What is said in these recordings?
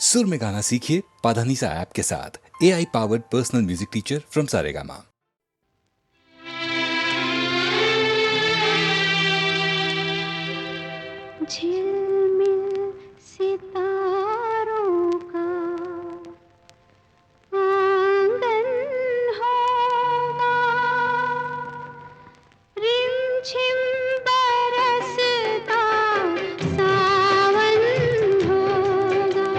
सुर में गाना सीखिए पाधानीसा ऐप के साथ। AI powered personal music teacher from Saregama. झिलमिल सितारों का आंगन होगा, रिमझिम बरसता सावन होगा।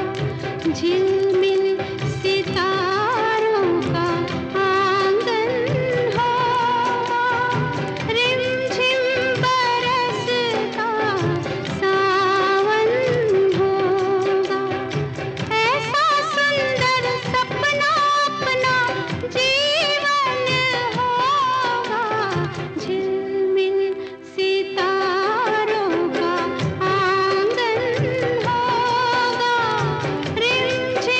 झिलमिल सितारों का आंगन होगा, रिमझिम बरसता सावन होगा। ऐसा सुंदर सपना अपना जीवन होगा। झिलमिल सितारों का आंगन होगा, रिमझिम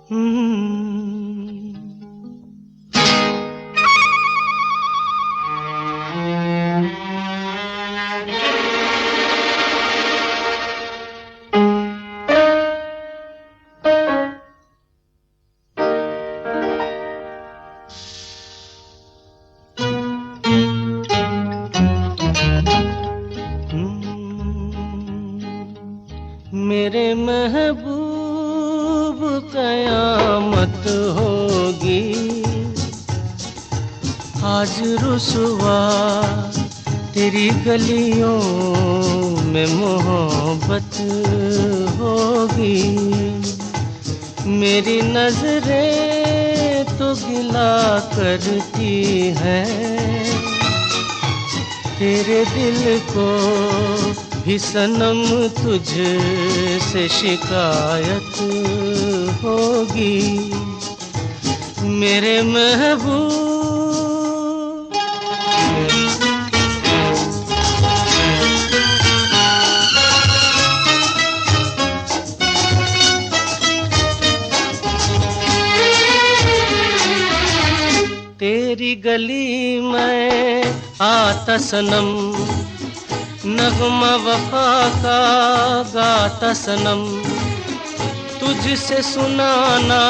मेरे महबूब कयामत होगी, आज रुसवा तेरी गलियों में मोहब्बत होगी। मेरी नजरें तो गिला करती हैं, तेरे दिल को भी सनम तुझसे शिकायत होगी। मेरे महबूब तेरी गली में आता सनम, नगमा वफा का गाता सनम, तुझसे सुनाना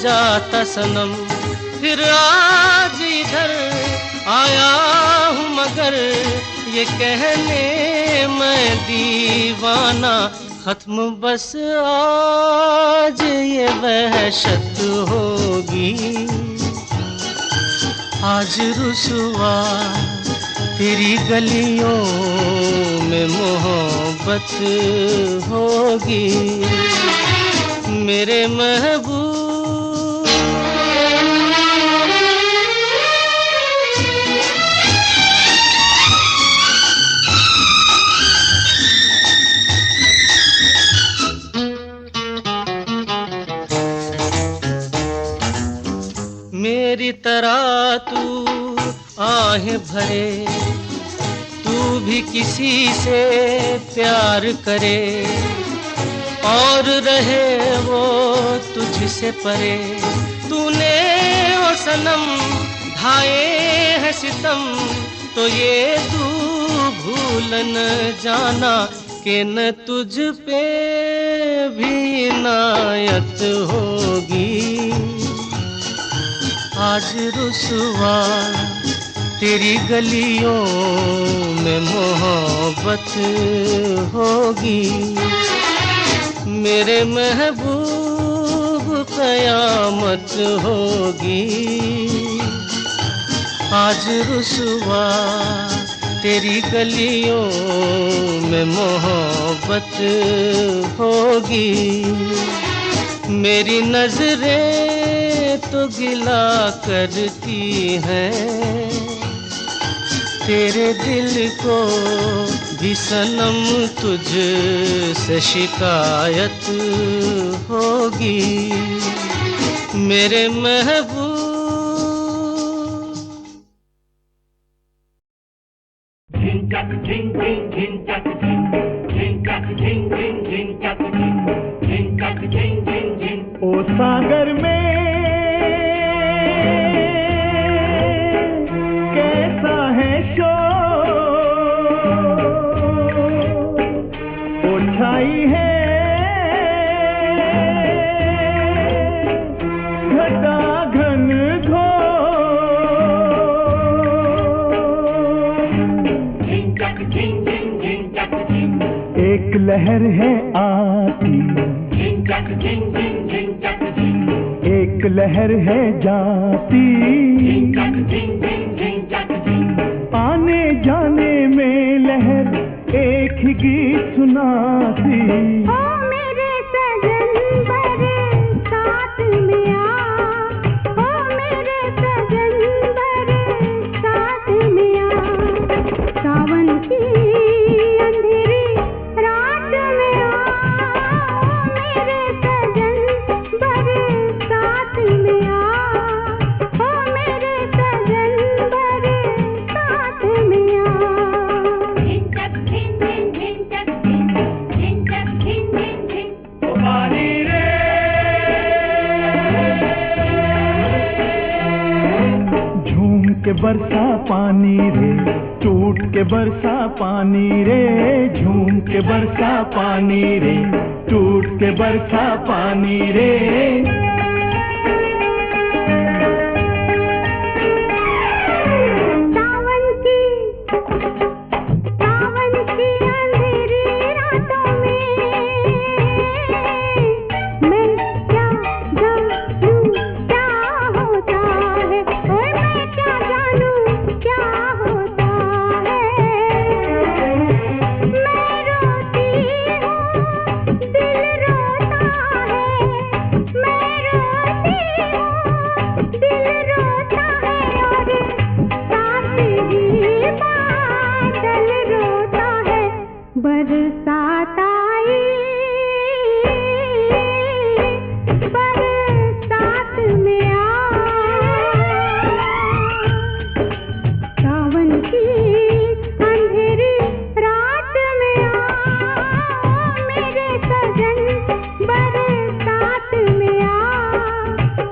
जाता सनम। फिर आज इधर आया हूँ मगर ये कहने मैं दीवाना, खत्म बस आज ये वहशत होगी। आज रुसवा तेरी गलियों में मोहब्बत होगी। मेरे महबूब मेरी तरह तू आहें भरे, तू भी किसी से प्यार करे और रहे वो तुझसे परे। तूने ओ सनम ढाए है सितम, तो ये तू भूल न जाना कि न तुझ पे भी इनायत होगी। आज रुसवा तेरी गलियों में मोहब्बत होगी। मेरे महबूब कयामत होगी। आज रुसवा तेरी गलियों में मोहब्बत होगी। मेरी नजरें तो गिला करती हैं, तेरे दिल को भी सनम तुझसे शिकायत होगी। मेरे महबूब ओ सागर में कैसा है शोर, ओ छाई है घटा घन घोर। एक लहर है आती, एक लहर है जाती, आने जाने में लहर एक ही गीत सुनाती। ओ मेरे सजन बरसात में आ, ओ मेरे सजन बरसात में आ, सावन की अंधेरी रात में आ, ओ मेरे सजन बरसात में आ, ओ मेरे सजन बरसात में आ। झिन झिन झिन झिन झिन झिन झिन झिन झिन। के बरसा पानी रे, टूट के बरसा पानी रे, झूम के बरसा पानी रे, टूट के बरसा पानी रे। बरसात आई, बरसात में आ, सावन की अंधेरी रात में आ, मेरे सजन बरसात में आ,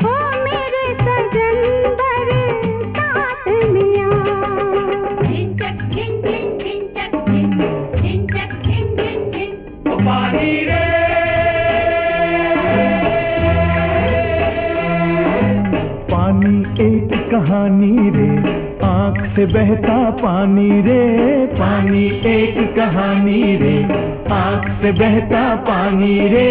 ओ मेरे सजन बरसात में आ। पानी रे, पानी एक कहानी रे, आँख से बहता पानी रे, पानी एक कहानी रे, आँख से बहता पानी रे।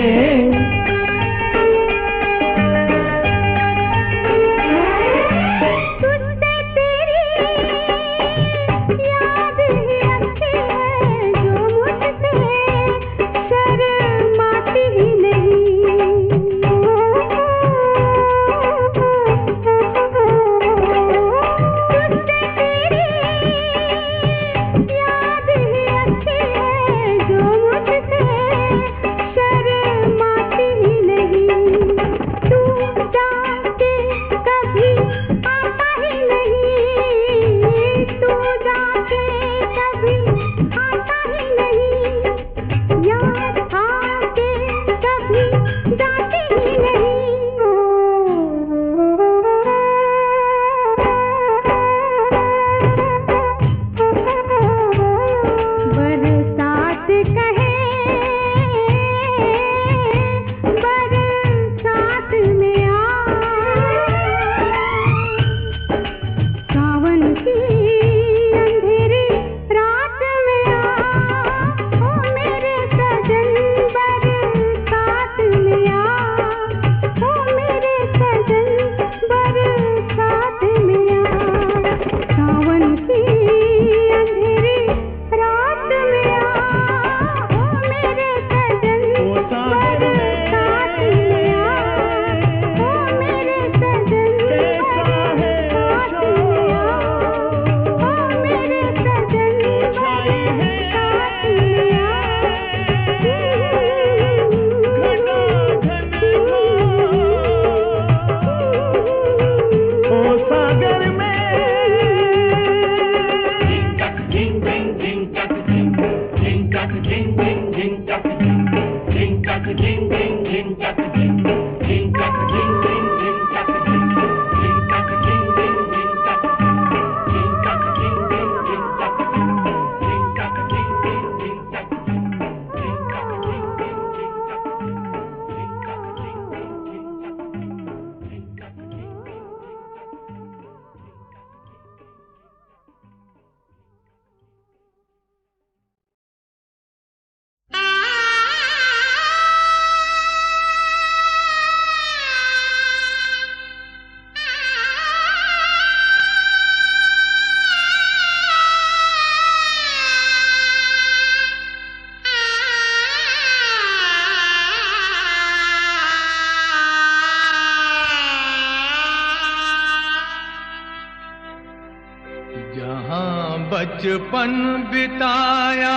बचपन बिताया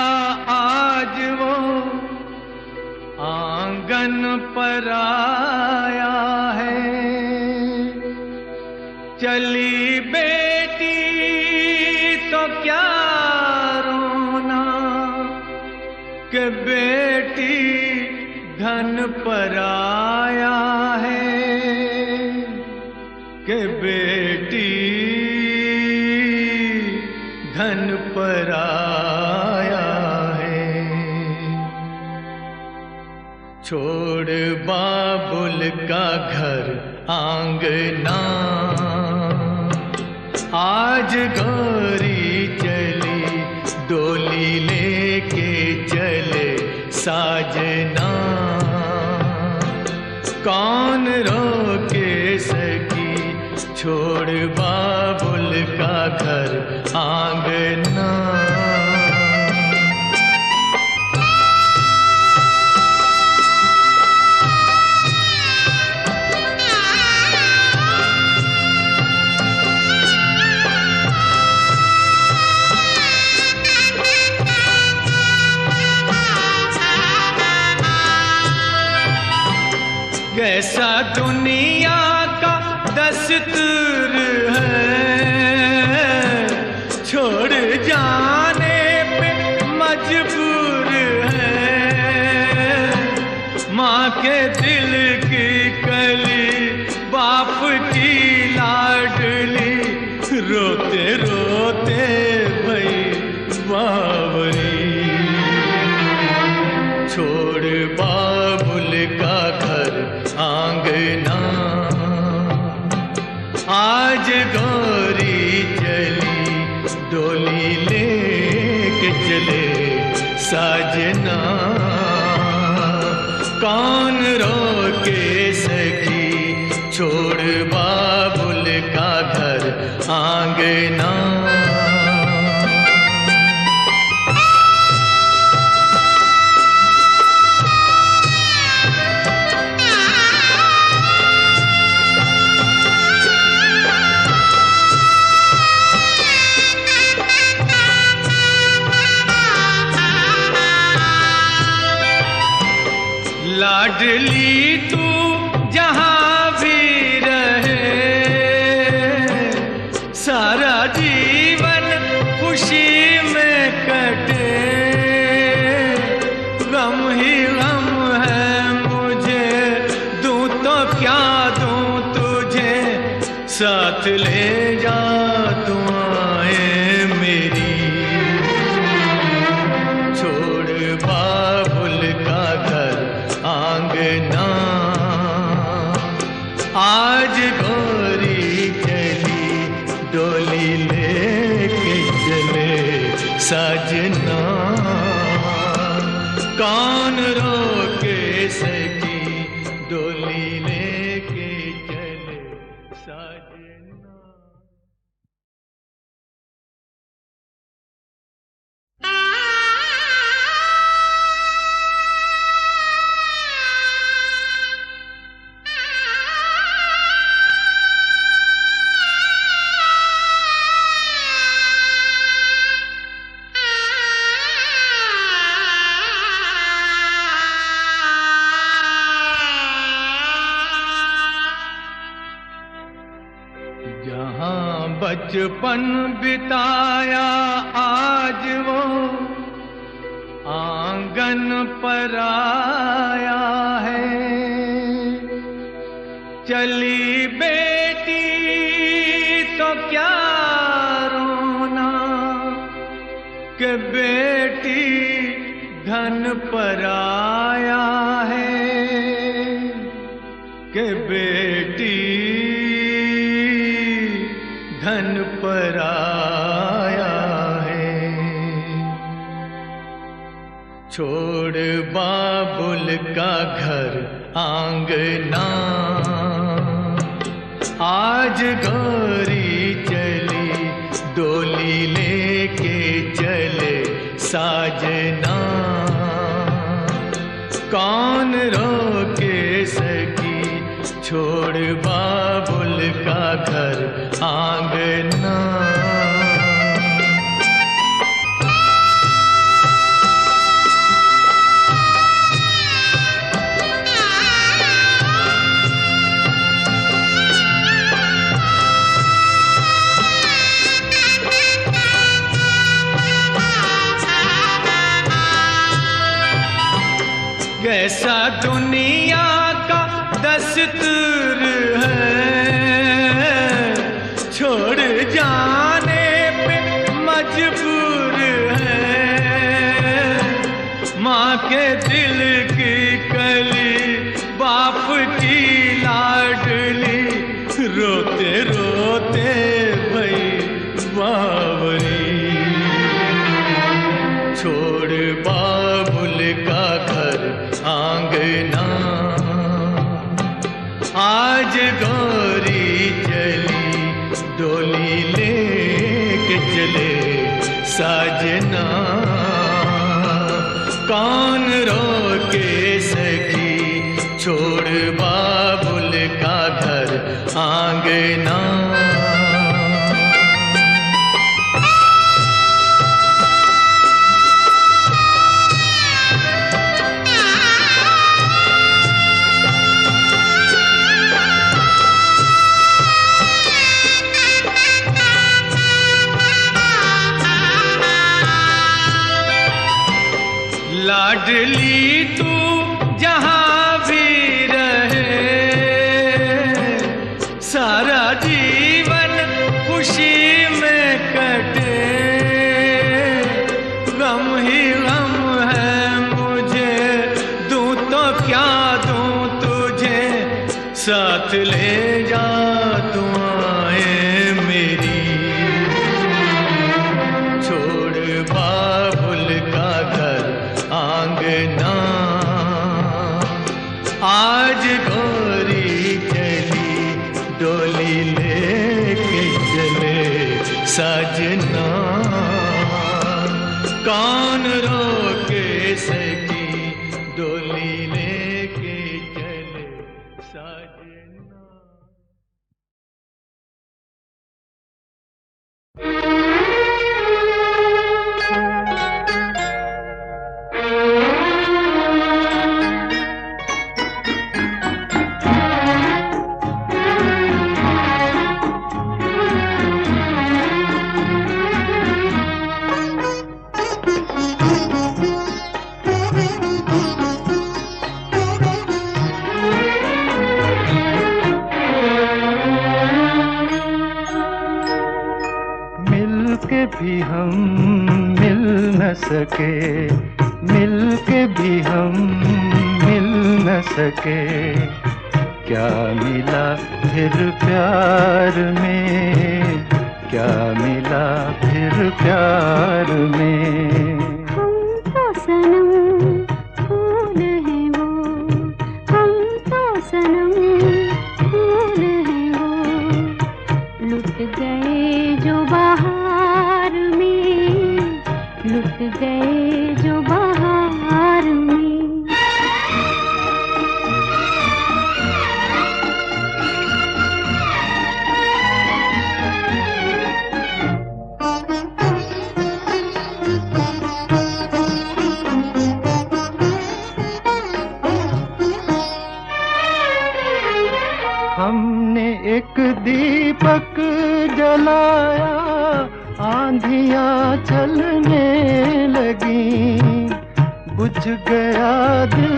आज वो आंगन पर आया है, चली बेटी तो क्या रोना कि बेटी धन पर आया है, कि बेटी बाबुल का घर आंगना। आज गौरी चली डोली लेके चले साजना। कौन रोके सकी छोड़ बाबुल का घर आंगना। कैसा दुनिया का दस्तूर है, छोड़ जाने पे मजबूर है। माँ के दिल की कली बाप की लाडली, रोते रोते भई बावरी। छोड़ बाबुल का घर आंगना। आज गौरी चली डोली लेके चले साजना। कौन रोके सकी छोड़ बाबुल का घर आंगना। लाडली तू जहाँ भी रहे, सारा जीवन खुशी में कटे। गम ही गम है मुझे, दूं तो क्या दूं तुझे, साथ ले जा दुआएं मेरी। छोड़ बाबुल का घर आंगना। आज गौरी चली डोली लेके चले साजना। कौन रोके सकी डोली लेके चले साजना। बचपन बिताया आज वो आंगन पर आया है। चली बेटी तो क्या रोना, कि बेटी धन पर आया है। कि बेटी धन पर आया है। छोड़ बाबुल का घर आंगना। आज गौरी चली डोली लेके चले साजना। कौन रोके सकी छोड़ बाबुल का घर आंगना। कैसा दुनिया का दस्तूर है, छोड़ जाने पे मजबूर है। माँ के दिल की कली बाप की रोते रोते भई बावरी। छोड़ बाबुल का घर आंगना, आज गौरी चली डोली लेके चले साजना। कौन रोके सखी छोड़ बाबुल का घर आंगना। लाडली तू जहाँ भी रहे, सारा जीवन खुशी में कटे। गम ही गम है मुझे, दूं तो क्या दूं तुझे, साथ ले जा दुआएं मेरी। छोड़ बाबुल का घर आंगना, आज गौरी चली डोली लेके चले साजना। कौन रोके सकी डोली लेके चले साजना। भी हम मिल न सके, मिलके भी हम मिल न सके। क्या मिला फिर प्यार में, क्या मिला फिर प्यार में। हम तो सनम फूल हैं वो, हम तो सनम फूल हैं वो। लुट गए जो बहार में, लुट गए जो बहार में। हमने एक दीपक जलाया, आंधियां चलने लगी। बुझ गया दिल,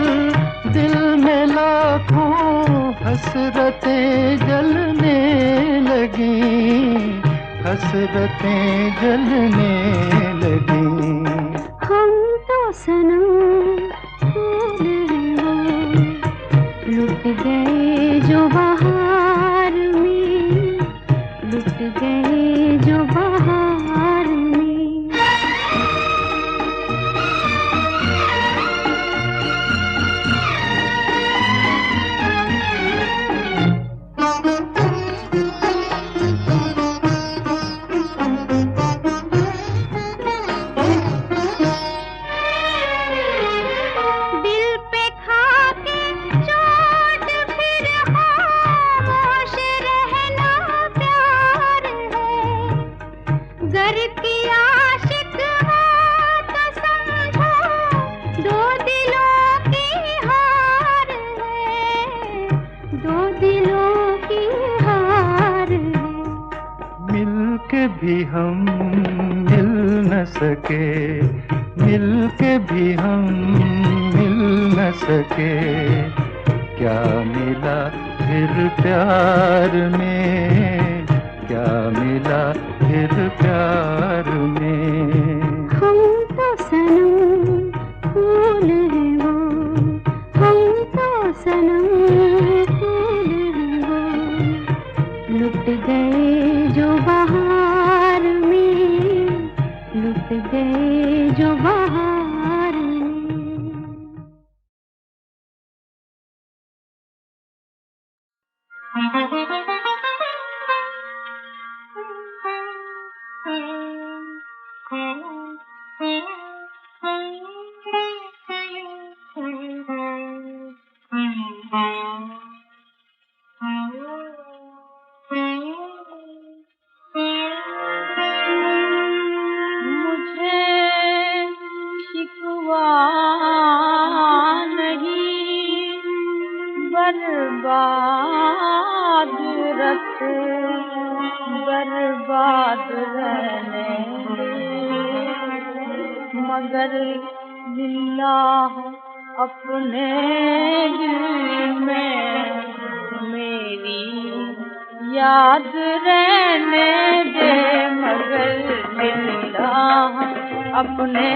दिल में लाखों हसरतें जलने लगी, हसरतें जलने लगी। हम तो सनम फूल हैं वो, लुट गए जो बहार में, लुट गए जो बहार में। दिल पे खाके चोट फिर खामोश रहना प्यार है। गर की आशिक हो तो समझो दो दिलों की हार है, दो दिलों की हार है। मिलके भी हम मिल न सके, मिलके भी हम मिल न सके। क्या मिला फिर प्यार में, क्या मिला फिर प्यार में। हम तो सनम फूल हैं वो, हम तो सनम फूल हैं वो। बर्बाद रख बर्बाद रहने मगर लिल्लाह अपने दिल में मेरी याद रहने दे मगर लिल्लाह अपने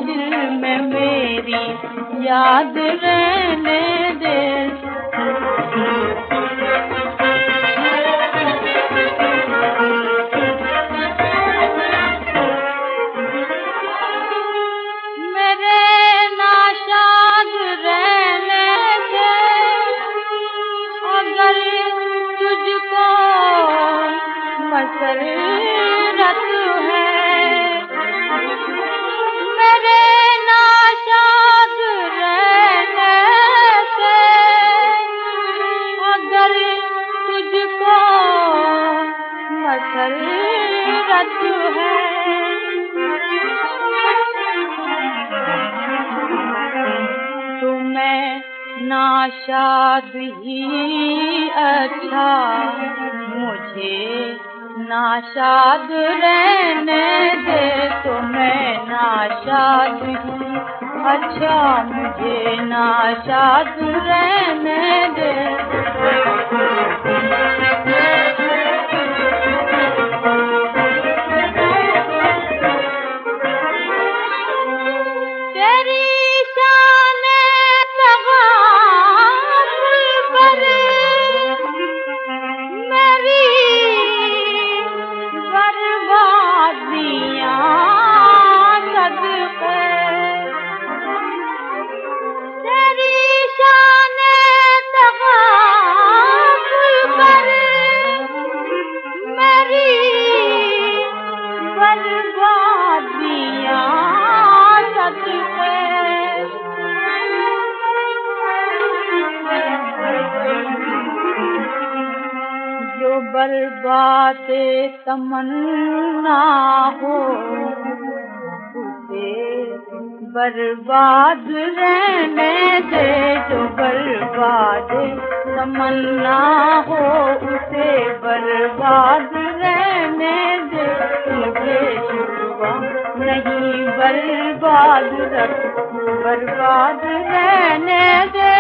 दिल में मेरी याद रहने दे। मेरे नाशाद रहने से अगर तुझको मसरत है मेरे नाशाद रहने से अगर तुझको मसरत है तो मैं नाशाद ही अच्छा मुझे नाशाद रहने दे तो मैं नाशाद ही अच्छा मुझे नाशाद रहने दे। तेरी शान तग़ाफ़ुल पर मेरी बर्बादियाँ सदक़े तेरी शान तग़ाफ़ुल पर मेरी बर्बादियाँ सदक़े जो बर्बाद तमन्ना हो उसे बर्बाद रहने दे जो बर्बाद तमन्ना हो उसे बर्बाद रहने दे मुझे शुक्वा नहीं बर्बाद रख बर्बाद रहने दे।